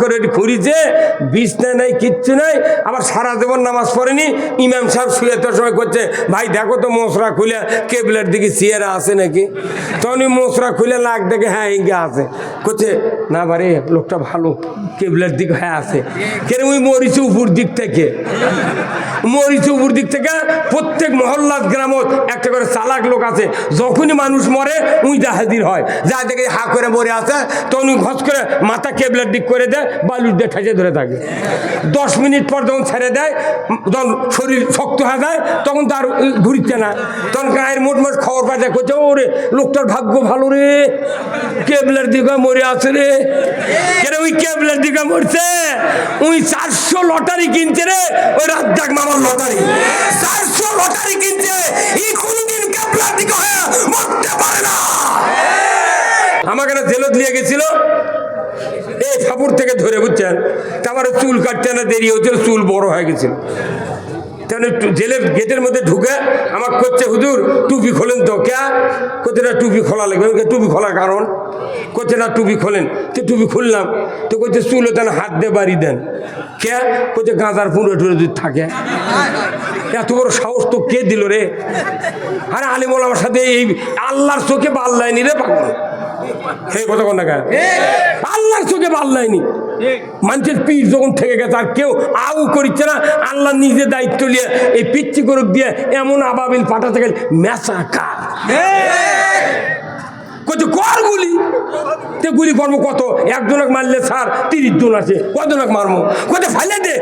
করে খুঁড়িছে, বিছনা নাই, কিচ্ছু নাই, আবার সারা জীবন নামাজ পড়েনি। ইমাম সাহেব শুয়ে তোর সময় করছে, ভাই দেখো তো মোসরা খুলে কেবলার দিকে চেয়ারা আছে নাকি। তখন মোসরা খুলে লাগ দেখে, হ্যাঁ ইঙ্গে আছে। করছে না বারে লোকটা ভালো, কেবলার দিকে হ্যাঁ আছে। কেন ওই মরিচে উপর দিক থেকে, মরিচে উপর দিক থেকে প্রত্যেক মহল্লার গ্রামত একটা করে চালাক লোক আছে, যখনই মানুষ মরে উইটা হাজির হয়, যা দেখে হা করে মরে আছে, তখন ঘস করে মাথা কেবলার দিক করে দেয়, বালুর দিয়ে ঠেসে ধরে থাকে। 10 মিনিট পর যখন ছেড়ে দেয়, যখন শরীর শক্ত হয়ে যায়, তখন তার ঘুরছে না, তখন গায়ের মোট খবর পাঠা করছে, ওরে লোকটার ভাগ্য ভালো রে, কেবলার দিকে মরে আছে রে। কেন ওই কেবলার দিকে মরছে, ওই 400 লটারি কিনছে রে, ওই রাজ্জাক মামার লটারি 400 লটারি কিনছে, এই কোনদিন কেবলার দিকে হয়ে মরতে পারে না। আমাকে না জেলত নিয়ে গেছিল, এই ঠাকুর থেকে ধরে, বুঝছেন, আমার চুল কাটতে না দেরি হচ্ছিল, চুল বড় হয়ে গেছিল। তাহলে জেলের গেটের মধ্যে ঢুকে আমাকে করছে, হুজুর টুপি খোলেন তো। কে করছে না টুপি খোলা লাগবে। টুপি খোলার কারণ করছে না টুপি খোলেন। তো টুপি খুললাম, তো করছে চুলো তেন হাত দিয়ে বাড়ি দেন। কে করছে গাঁজার পুরো টুরে যদি থাকে। এত বড় সাহস তো কে দিল রে? আরে আলিমুল আমার সাথে এই আল্লাহর চোখে বাল্লায়নি রে পাগল। এই কথা কোন টাকা আল্লাহর চোখে বাল্লায়নি। মানুষের পীর যখন থেকে গেছে আর কেউ আউ করছে না, আল্লাহ নিজে দায়িত্ব নিয়ে এই পিচ্ছি করুক দিয়ে এমন আবাবিল পাঠাতে গেল মেসা কার করছে কর গুলি। তে গুলি করবো কত? একজনক মারলে স্যার 30 জন আছে, কজনক মারবো? কোথায় ফাইলে দে,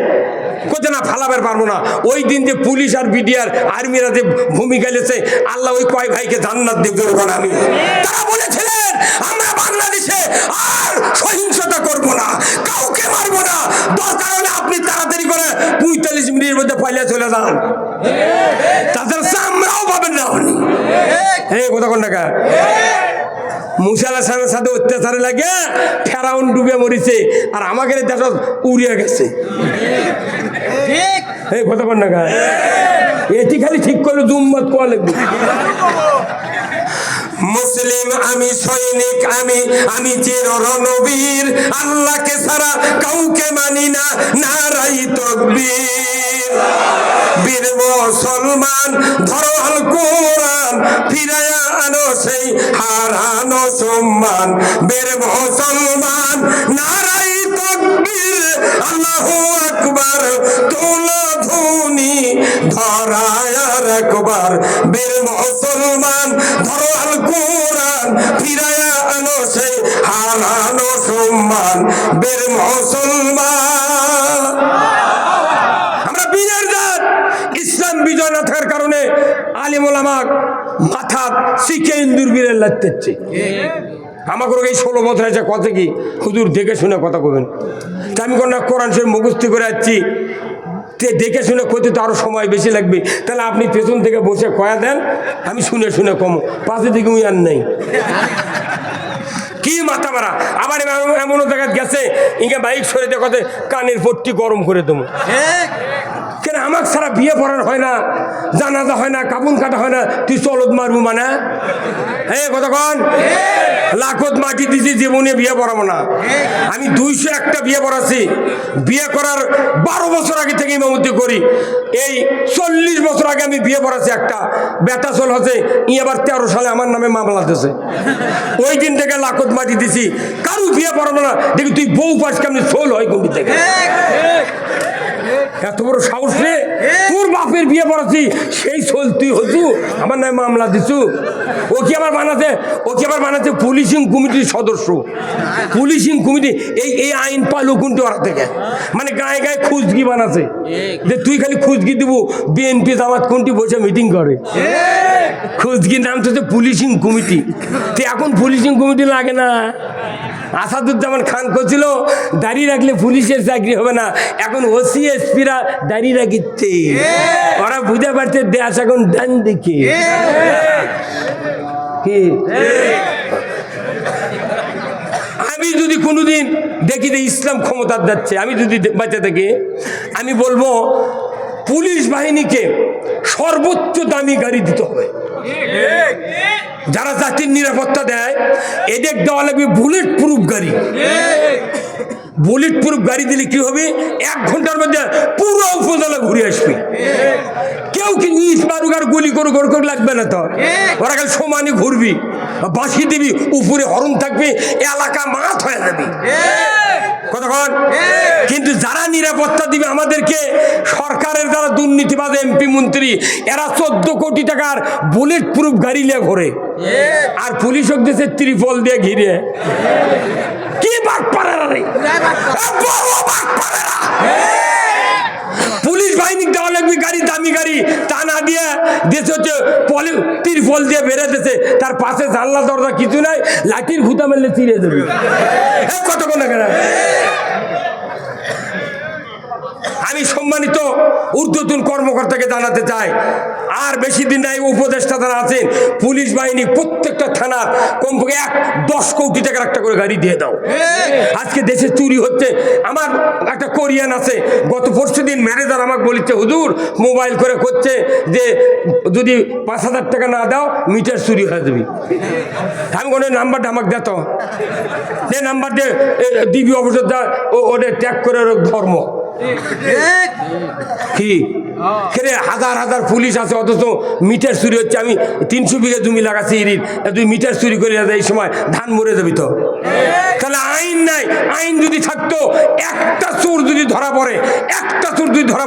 কোথায় না ফালাবার পারবো না। ওই দিন যে পুলিশ আর বিডিআর আর্মিরা যে ভূমিকা নিয়েছে, আল্লাহ ওই কয় ভাইকে জান্নাত দিতে পারবো না। আমি তারা বলেছিলেন আমরা বাংলাদেশে আর সহিংসতা করবো না, কাউকে মারবো না, দরকার হলে আপনি তাড়াতাড়ি করে 45 মিনিটের মধ্যে পালিয়ে চলে যান, তাছাড়া আমরাও পাবেন না। এই কথা কোন টাকা মুসা আলাইহিস সালামের সাথে অত্যাচারে লাগে ফেরাউন ডুবে মরিছে, আর আমাকে দেশ উড়িয়ে গেছে। এই কথা কোন টাকা এটি খালি ঠিক করলো জুম্মত কোয়া লাগবে। মুসলিম আমি, সৈনিক আমি, আমি চির রণবীর, আল্লাহকে ছাড়া কাউকে মানি না, নারাই তাকবীর। বীর মুসলমান ধরো আল কোরআন, ফিরায়া আনো সেই হারানো সম্মান। বীর মুসলমান নারাই তাকবীর, আল্লাহু আকবার, তোলো ধ্বনি ধরায় আর একবার। বীর মুসলমান ধরো আল কোরআন, ফিরায়া আনো সেই হারানো সম্মান। বীর মুসলমান আমরা বীরের জাত। ইসলাম বিজয় না থাকার কারণে আলিম ওলামা মাথা শিখে ইন্দুর বীরের লাগতেছে। আমাকে এই 16 বছর আছে কথা কি হুজুর দেখে শুনে কথা কবেন। তা আমি কোন কোরআন শরীফ মুখস্থ করে যাচ্ছি, দেখে শুনে করতে তো আরো সময় বেশি লাগবে। তাহলে আপনি পেছন থেকে বসে কয়া দেন, আমি শুনে শুনে কম, পাশে দিকে উই আর নেই। কি মাথা মারা। আবার এমন জায়গায় গেছে ইঙ্গে বাইক সরে দেখতে কানের পট্টি গরম করে দেবো। কেন আমাকে ছাড়া বিয়ে পড়ার হয় না, জানাজা হয় না, কাবুন কাটা হয় না, তুই চলত মারবো মানে? হ্যাঁ কতক্ষণ লাখত মাটি দিছি, জীবনে বিয়ে পড়াবো না। আমি 201টা বিয়ে পড়াচ্ছি। বিয়ে করার 12 বছর আগে থেকে ইমামতি করি। এই 40 বছর আগে আমি বিয়ে পড়াচ্ছি। একটা বেটা চল হচ্ছে এবার 13 সালে আমার নামে মামলা দিয়েছে। ওই দিন থেকে লাখত মাটি দিছি, কারু বিয়ে পড়াবো না। দেখি তুই বউ পাস কেমনি সোল হয় কোন থেকে। এত বড় সাহস রে, তোর বাপের বিয়ে পড়াচ্ছি সেই সোল তুই হচ্ছু, আমার নামে মামলা দিছু। ও কি আবার বানাচ্ছে পুলিশিং কমিটির সদস্য। পুলিশিং কমিটি এই আইন পালু কোনটি ওরা থেকে, মানে গায়ে গায়ে খুঁজগি বানাচ্ছে যে তুই খালি খুঁজগি দিব। বিএনপি জামাত কোনটি বসে মিটিং করে, খুঁজগি নাম তো পুলিশিং কমিটি। তো এখন পুলিশিং কমিটি লাগে না। আসাদুজ্জামান খান করছিল দাঁড়িয়ে রাখলে পুলিশের চাকরি হবে না, এখন ওসি এসপিরা দাঁড়িয়ে রাখিচ্ছে। ওরা বুঝে পারছে দেশ এখন ডান দিকে। আমি যদি কোনোদিন দেখি যে ইসলাম ক্ষমতার যাচ্ছে, আমি যদি বাঁচা থাকি, আমি বলবো পুলিশ বাহিনীকে সর্বোচ্চ দামি গাড়ি দিতে হবে। যারা জাতির নিরাপত্তা দেয় এদের দেওয়া লাগবে বুলেট প্রুফ গাড়ি। বুলেট প্রুফ গাড়ি দিলে কি হবে, 1 ঘন্টার মধ্যে পুরো উপজেলা ঘুরে আসবে। কেউ কি ইট মারুক আর গুলি করুক ওর লাগবে না তো, ওরা খালি সমানে ঘুরবি, বাঁশি দিবি, উপরে হরণ থাকবে, এলাকা মাঠ হয়ে যাবে কতক্ষণ। কিন্তু যারা নিরাপত্তা দিবে আমাদেরকে, সরকারের যারা দুর্নীতিবাজ এমপি মন্ত্রী, এরা 14 কোটি টাকার বুলেট প্রুফ গাড়ি নিয়ে ঘোরে, আর পুলিশ দেশে ত্রিপল দিয়ে ঘিরে। কি বাঘ পাড়ারা রে, পুলিশ বাহিনী দেওয়া লাগবে গাড়ি, দামি গাড়ি, তা না দিয়ে দেশ হচ্ছে ত্রিপল দিয়ে বেড়ে দিয়েছে, তার পাশে জানলা দরজা কিছু নাই, লাঠির ঘুতা মারলে চিড়ে দেবে। কতক্ষণ না কেন। আমি সম্মানিত ঊর্ধ্বতন কর্মকর্তাকে জানাতে চাই, আর বেশি দিন নাই, উপদেষ্টা যারা আছেন, পুলিশ বাহিনী প্রত্যেকটা থানার কমপক্ষে 10 কোটি টাকার একটা করে গাড়ি দিয়ে দাও। আজকে দেশে চুরি হচ্ছে। আমার একটা কোরিয়ান আছে, গত পরশু দিন ম্যানেজার আমাকে বলেছে, হুজুর মোবাইল করে করছে যে যদি 5,000 টাকা না দাও মিটার চুরি হয়ে যাবে। আমি কোনো নাম্বারটা আমাকে দিত, যে নাম্বার দিয়ে ডিবি অফিসে যা, ওটা ট্যাগ করে ধর্ম কি হাজার হাজার পুলিশ আছে, অথচ মিটার চুরি হচ্ছে। আমি 300 বিঘা জমি লাগাচ্ছি ইরির, তুই মিটার চুরি করে এই সময় ধান মরে যাবি তো। তাহলে আইন নাই। আইন যদি থাকতো, একটা চোর যদি ধরা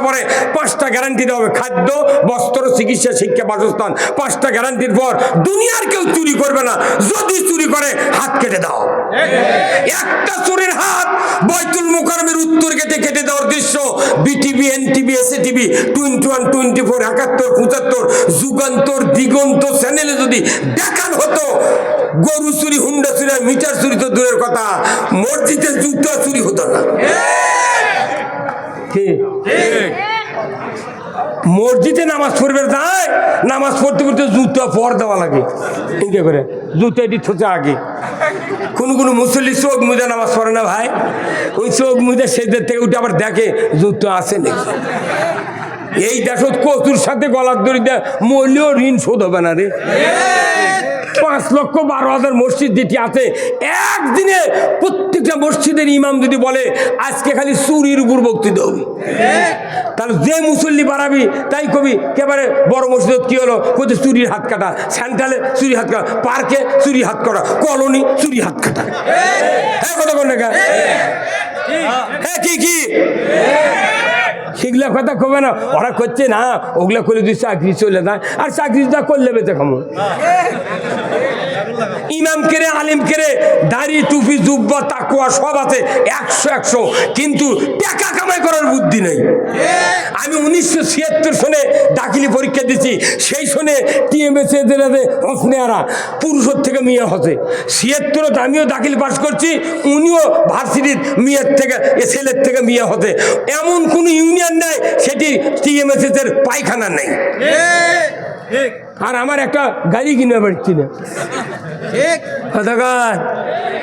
পড়ে, 5টা গ্যারান্টি দেওয়া হবে, খাদ্য, বস্ত্র, চিকিৎসা, শিক্ষা, বাসস্থান, 5টা গ্যারান্টির পর দুনিয়ার কেউ চুরি করবে না। যদি চুরি করে হাত কেটে দাও। একটা চোরের হাত বাইতুল মোকাররমের উত্তর গেটে কেটে দেওয়ার দৃশ্য বিটিভি, এনটিভি, এসএটিভি, 21, 24, 71, 75, যুগান্তর, দিগন্ত চ্যানেলে যদি দেখান হতো, গরু চুরি, হুন্ডা চুরি, মিটার চুরি তো দূরের কথা, মসজিদে জুতো চুরি হতো না। মসজিদে নামাজ পড়বে যায়, নামাজ পড়তে পড়তে জুতো পর দেওয়া লাগে, ইনকে করে জুতো এটি থোচা আগে। কোনো মুসল্লি চোখ মুজে নামাজ পড়ে না ভাই, ওই চোখ মুজে সেদের থেকে উঠে আবার দেখে জুতো আছে নাকি। এই দেশত কচুর সাথে গলার দড়ি দেয়, মরলেও ঋণ শোধ হবে না রে। 5,12,000 মসজিদ যেটি আছে, একদিনে প্রত্যেকটা মসজিদের ইমাম যদি বলে আজকে খালি চুরির উপর বক্তৃতা হবে, তাহলে যে মুসল্লি বাড়াবি তাই কবি একেবারে বড় মসজিদ কি হলো, কোথায় চুরির হাত কাটা, সেন্ট্রালে চুরি হাত কাটা, পার্কে চুরি হাত কাটা, কলোনি চুরি হাত কাটা। হ্যাঁ কথা কোন দেখা, হ্যাঁ কি সেগুলা কথা কবে না, ওরা করছে না, ওগুলা করে তুই চাকরি চলে যায়, আর চাকরি যা করলে বেঁচে খামো। ইমাম কেরে, আলিম কেরে, দাড়ি, টুপি, জুব্বা, তাকুয়া সব আছে 100, কিন্তু টাকা কামাই করার বুদ্ধি নেই। আমি 1976 সনে দাখিলি পরীক্ষা দিচ্ছি, সেই সনে টিএমএসএ হসনেয়ারা পুরুষের থেকে মেয়ে হসে 76, আমিও দাখিল পাস করছি, উনিও ভার্সিটির মেয়ের থেকে, ছেলের থেকে মেয়ে হতে। এমন কোন ইউনিয়ন নাই সেটি টিএমএসএস এর পায়খানা নেই। আর আমার একটা গাড়ি কিনে পারছি না,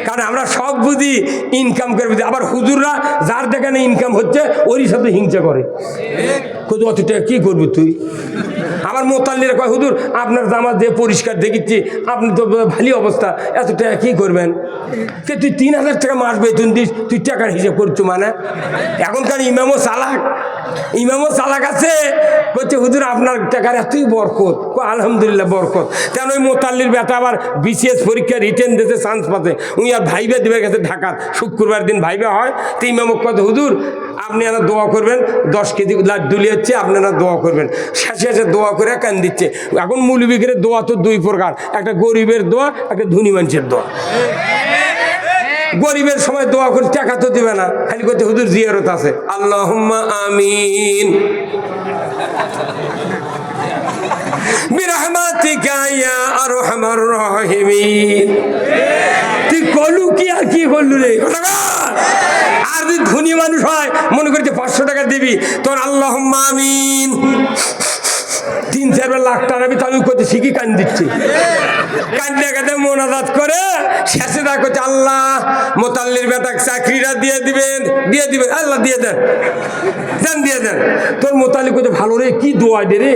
কারণ আমরা সব বুঝি ইনকাম করে বুঝি। আবার হুজুররা যার দেখানে ইনকাম হচ্ছে ওরই সাথে হিংসা করে, অত টাকা কি করবি তুই। আমার মোতাল্লিরা কয়, হুজুর আপনার জামা যে পরিষ্কার দেখেছি, আপনি তো ভালো অবস্থা, এত টাকা কি করবেন। তুই 3,000 টাকা মাস বেতন দিস, তুই টাকার হিসেব করছো মানে। এখনকার ইমামও চালাক আছে, বলছে হুজুর আপনার টাকার এতই বরকত। আলহামদুলিল্লাহ বরকত। তেমন ওই মোতাল্লির বেটা আবার বিসিএস পরীক্ষা রিটেন দিতে চান্স পাতে, উনি আর ভাইবে দেবে গেছে ঢাকার, শুক্রবার দিন ভাইবে হয়। তো ইমামক কথা, হুজুর আপনি এরা দোয়া করবেন, 10 কেজি লাড্ডু লিয়েছে, আপনারা দোয়া করবেন। শেষে দোয়া করে কান দিচ্ছে। এখন মৌলবীদের দোয়া তো 2 প্রকার, একটা গরিবের দোয়া, একটা ধনী মানুষের দোয়া। গরিবের সময় দোয়া করে টাকা তো দিবে না, খালি করতে হুজুর জিয়ারত আছে, আল্লাহুম্মা আমিন বিরহমাতিকা ইয়া আরহামার রাহিমিন। তুই কলু কি আর কি করলু রে। আর যদি ধনী মানুষ হয়, মনে করছে 500 টাকা দিবি, তোর আল্লাহুম্মা আমিন 3-4 লাখ টাকা আমি তাহলে করতে শিখি কান দিচ্ছি, কান্দে কাঁদে মোনাজাত করে শেষে দা করছে, আল্লাহ মোতাল্লির বেটাকে চাকরিটা দিয়ে দিবেন, আল্লাহ দিয়ে দেন দিয়ে দেন। তোর মোতাল্লি করছে, ভালো রে কি দোয়া দে রে,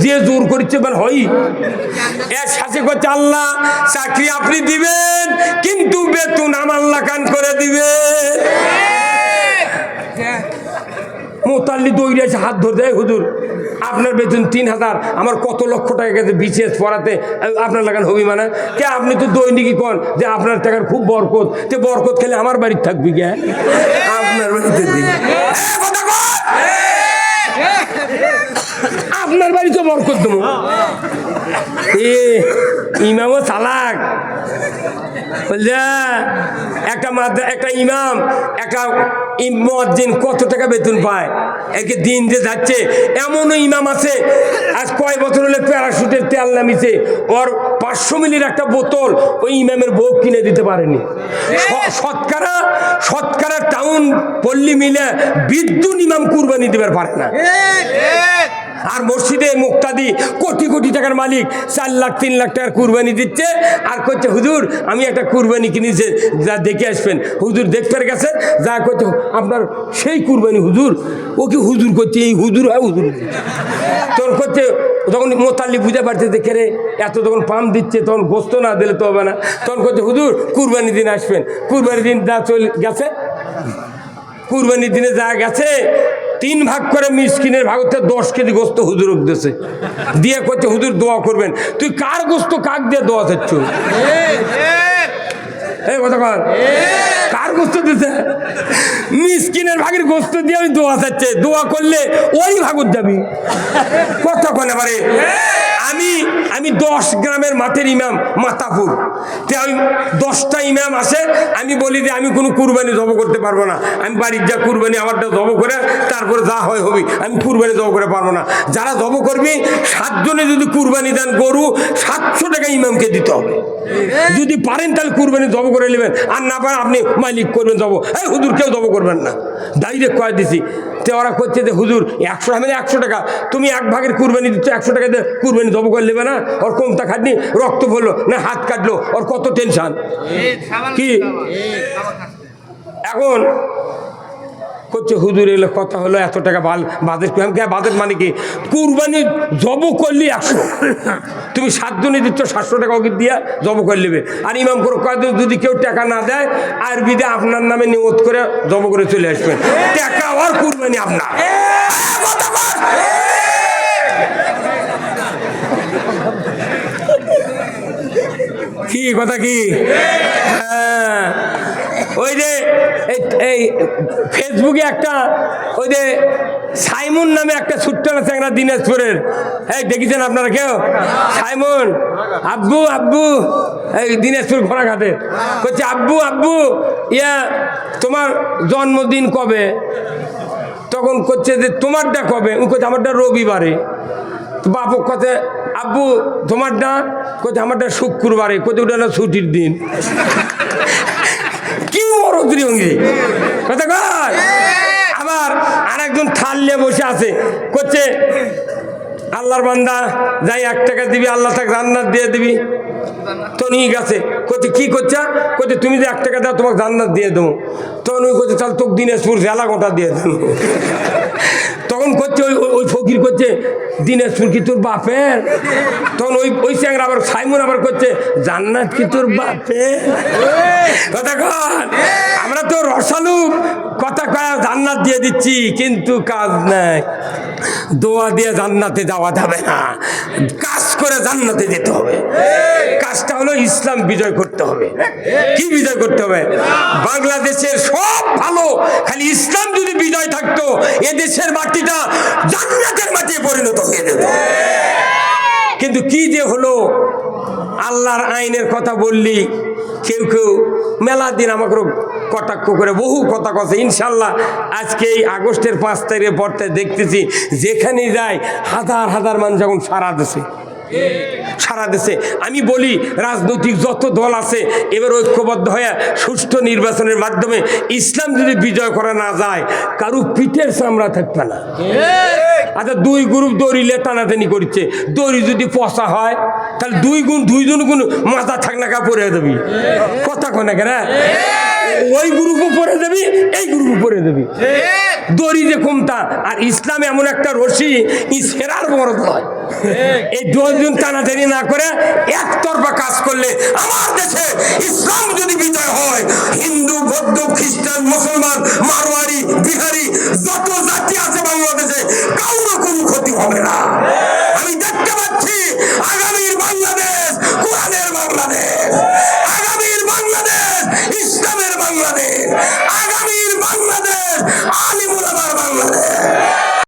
যে জোর করছে মানে হয়। এর শেষে করছে, আল্লাহ চাকরি আপনি দিবেন, কিন্তু বেতন আমার লাগান করে দিবেন। মোতাল্লি দৌড়ে এসে হাত ধরে দেয়, হুজুর আপনার বেতন 3,000, আমার কত লক্ষ টাকা গেছে বিসিএস পড়াতে, আপনার লাগান হবি মানে কে? আপনি তো দৈনিকই কন যে আপনার টাকার খুব বরকত, তে বরকত খেলে আমার বাড়ির থাকবি কে? আপনার বাড়িতে দিই, আপনার বাড়ি তো বরকত দেবো। ইমামও চালাক, বুঝলে? একটা ইমাম, একটা মুয়াজ্জিন কত টাকা বেতন পায়, একে দিন যে যাচ্ছে। এমনও ইমাম আছে আজ কয় বছর হলে প্যারাশুটের তেল নামিছে, ওর 500 মিলির একটা বোতল ওই ইমামের বউ কিনে দিতে পারেনি। শতকরা টাউন পল্লী মিলে বিদ্যুৎ ইমাম কুরবানি দিতে পারে না। আর মসজিদে মুক্তাদি কোটি কোটি টাকার মালিক 4 লাখ 3 লাখ টাকার কুরবানি দিচ্ছে, আর করছে হুজুর আমি একটা কুরবানি কিনেছে, যা দেখে আসবেন। হুজুর দেখতে গেছে, যা করছে আপনার সেই কুরবানি হুজুর, ও কি হুজুর করছে, এই হুজুর হয় হুজুর। তখন করছে, তখন মোতাল্লি বুঝে পারছে যে কেরে এত যখন পাম দিচ্ছে তখন গোস্ত না দিলে তো হবে না। তখন করছে হুজুর কুরবানি দিন আসবেন। কুরবানি দিন যা চলে গেছে, কুরবানির দিনে যা গেছে 3 ভাগ করে মিসকিনের ভাগ হচ্ছে 10 কেজি গোস্ত হুজুর দিয়েছে, দিয়ে করছে হুজুর দোয়া করবেন। তুই কার গোস্ত কাক দিয়ে দোয়া চাচ্ছ? এই কথা কর, কার গোস্ত দিতে? মিসকিনের ভাগের গোস্ত দিয়ে আমি দোয়া চাচ্ছে, দোয়া করলে ওই ভাগত যাবি। কথা কনে পারে। আমি 10 গ্রামের মাঠের ইমাম মাতাপুর, তে আমি 10টা ইমাম আসে, আমি বলি যে আমি কোনো কুরবানি জব করতে পারবো না, আমি বাড়ির যা কুরবানি আমারটা জব করে তারপরে যা হয় হবি, আমি কুরবানি জব করে পারবো না। যারা জব করবি 7 জনে যদি কুরবানি দেন গরু 700 টাকা ইমামকে দিতে হবে। যদি পারেন তাহলে কুরবানি জব করে নেবেন, আর না পারেন আপনি মালিক করবেন জব। এই হুজুর কেউ জব করবেন না, ডাইরেক্ট কয়ে দিছি। তে ওরা করছে যে হুজুর 100 আমি 100 টাকা, তুমি 1 ভাগের কুরবানি দিচ্ছ, 100 টাকা দিয়ে কুরবানি জব করে নেবে না? ওর কোমটা খাটনি, রক্ত পড়লো না হাত কাটলো, ওর কত টেনশন কি? এখন করছে হুজুর এগুলো কথা হলো এত টাকা বাজেট, বাজেট মানে কি? কুরবানি জব করলি 100, তুমি 7 জনে দিচ্ছ 700 টাকা ওকে দিয়া জব করে নেবে। আর ইমাম করে কয়েকদিন যদি কেউ টাকা না দেয় আর বিদে আপনার নামে নিয়ত করে জব করে চলে আসবেন, টাকা আর কুরবানি আপনার। কি কথা কি? হ্যাঁ, ওই যে এই ফেসবুকে একটা ওই যে সাইমন নামে একটা ছোট্ট চ্যাংরা দিনাজপুরের, এই দেখেছেন আপনারা কেউ? সাইমন আব্বু আব্বু, এই দিনাজপুর ঘোড়াঘাটে করছে আব্বু আব্বু ইয়া তোমার জন্মদিন কবে? তখন করছে যে তোমারটা কবে? ও করছে আমারটা রবিবারে। বাপক কথা আব্বু তোমারটা? কোথায় আমারটা শুক্রবারে। কোথায় ওটা না ছুটির দিন। কি মরদ্রি অঙ্গি কথা কয়। আবার আর একজন থাল নিয়ে বসে আছে, করছে আল্লাহর বান্দা যাই 1 টাকা দিবি আল্লাহ তাকে জান্নাত দিয়ে দিবি। তো নিয়ে গেছে, করছে কি করছে? করছে তুমি যে 1 টাকা দাও তোমাকে জান্নাত দিয়ে দেবো। তখন ওই করছে তাহলে তোকে দিনাজপুর জেলা গোটা দিয়ে দেবো। তখন করছে ওই ফকির করছে দিনাজপুর কি তোর বাপের? তখন ওই চ্যাংরা আবার সাইমন আবার করছে জান্নাত কি তোর বাপের? কথা কন, আমরা তো রসালু কথা কয়া জান্নাত দিয়ে দিচ্ছি, কিন্তু কাজ নাই। দোয়া দিয়ে জান্নাতে যাওয়া যাবে না, কাজ করে জান্নাতে যেতে হবে। কাজটা হলো ইসলাম বিজয় করতে হবে। কি বিজয় করতে হবে? বাংলাদেশের সব ভালো, খালি ইসলাম যদি বিজয় থাকতো এদেশের মাটিটা জান্নাতের মাটি পরিণত হয়ে যেত। কিন্তু কি যে হলো, আল্লাহর আইনের কথা বললি কেউ কেউ মেলা দিন আমাকে কটাক্ষ করে বহু কথা কথা। ইনশাল্লাহ আজকে এই আগস্টের 5 তারিখের পর থেকে দেখতেছি যেখানেই যায় হাজার হাজার মানুষ এখন সারা দেশে। আমি বলি রাজনৈতিক যত দল আছে এবার ঐক্যবদ্ধ হয়ে সুষ্ঠু নির্বাচনের মাধ্যমে ইসলাম যদি বিজয় করা না যায় কারু পিঠের চামড়া থাকবে না। আচ্ছা 2 গ্রুপ দড়িলে টানাটানি করছে, দড়ি যদি পচা হয় তাহলে 2 গুণ মাথা থাকনাকা পরে দেবি। কথা কনে কেন? ওই গ্রুপও পরে দেবি, এই গ্রুপও পরে দেবি। দড়ি যে কমতা, আর ইসলাম এমন একটা রশি সেরার বড় নয়। এই 2 জন টানাটানি না করে একতরফা কাজ করলে আমার দেশে ইসলাম যদি বিজয় হয়, হিন্দু বৌদ্ধ খ্রিস্টান মুসলমান মারোয়ারি বিহারি যত জাতি আছে বাংলা হবে না। আমি দেখতে পাচ্ছি আগামীর বাংলাদেশ কোরআনের বাংলাদেশ, আগামীর বাংলাদেশ ইসলামের বাংলাদেশ,